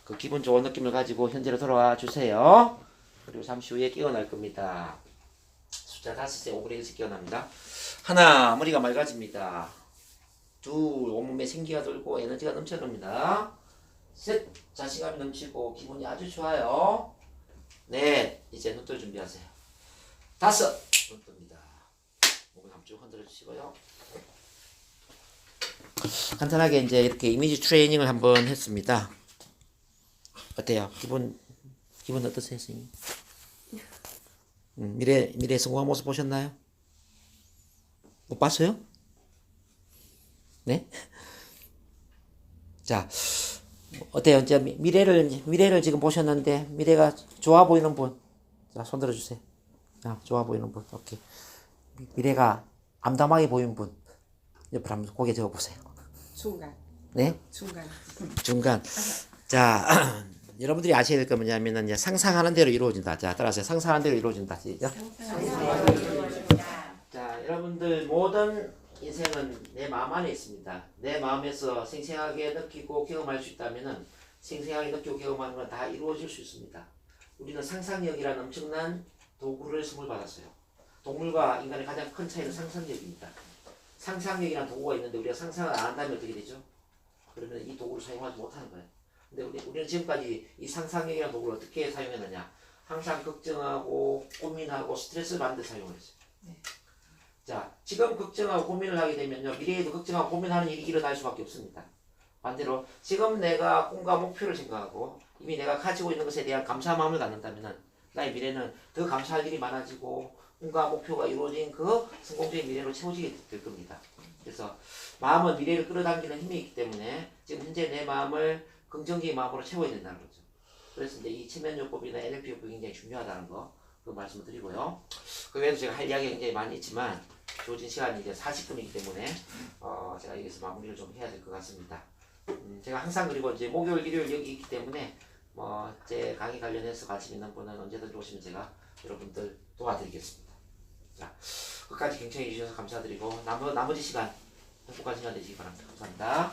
그 기분 좋은 느낌을 가지고 현재로 돌아와 주세요. 그리고 잠시 후에 깨어날 겁니다. 숫자 5에 5분의 1씩 깨어납니다. 하나, 머리가 맑아집니다. 둘, 온몸에 생기가 돌고 에너지가 넘쳐납니다. 셋, 자신감이 넘치고 기분이 아주 좋아요. 넷, 이제 눈 뜰 준비하세요. 다섯, 눈 뜹니다. 목을 한쪽 흔들어 주시고요. 간단하게 이제 이렇게 이미지 트레이닝을 한번 했습니다. 어때요? 기분 어떠세요, 선생님? 미래 성공한 모습 보셨나요? 못 봤어요? 네? 자, 어때요? 이제 미래를 지금 보셨는데 미래가 좋아 보이는 분, 자, 손 들어주세요. 자, 좋아 보이는 분, 오케이. 미래가 암담하게 보이는 분, 옆으로 한번 고개 접어보세요. 중간. 네? 중간. 중간. 자, 여러분들이 아셔야 될 건 뭐냐면은 이제 상상하는 대로 이루어진다. 자, 따라서 상상하는 대로 이루어진다. 시작. 자, 여러분들 모든 인생은 내 마음 안에 있습니다. 내 마음에서 생생하게 느끼고 경험할 수 있다면은 생생하게 느끼고 경험하는 건 다 이루어질 수 있습니다. 우리는 상상력이라는 엄청난 도구를 선물 받았어요. 동물과 인간의 가장 큰 차이는 상상력입니다. 상상력이라는 도구가 있는데 우리가 상상을 안 한다면 어떻게 되죠? 그러면 이 도구를 사용하지 못하는 거예요. 근데 우리는 지금까지 이 상상력이라는 도구를 어떻게 사용했느냐? 항상 걱정하고 고민하고 스트레스 받는 데 사용을 했어요. 자, 지금 걱정하고 고민을 하게 되면요, 미래에도 걱정하고 고민하는 일이 일어날 수밖에 없습니다. 반대로 지금 내가 꿈과 목표를 생각하고 이미 내가 가지고 있는 것에 대한 감사한 마음을 갖는다면은 나의 미래는 더 감사할 일이 많아지고 꿈과 목표가 이루어진 그 성공적인 미래로 채워지게 될 겁니다. 그래서 마음은 미래를 끌어당기는 힘이 있기 때문에 지금 현재 내 마음을 긍정적인 마음으로 채워야 된다는 거죠. 그래서 이제 이 체면요법이나 NLP요법이 굉장히 중요하다는 거 그 말씀을 드리고요. 그 외에도 제가 할 이야기가 굉장히 많이 있지만 주어진 시간이 이제 40분이기 때문에 제가 여기서 마무리를 좀 해야 될 것 같습니다. 제가 항상 그리고 이제 목요일, 일요일 여기 있기 때문에 제 강의 관련해서 관심 있는 분은 언제든지 오시면 제가 여러분들 도와드리겠습니다. 자, 끝까지 경청해 주셔서 감사드리고 나머지 시간 행복한 시간 되시기 바랍니다. 감사합니다.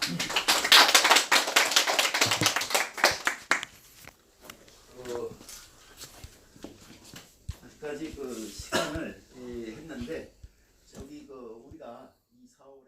아직까지 그 시간을 했는데 저기 우리가 이 사업을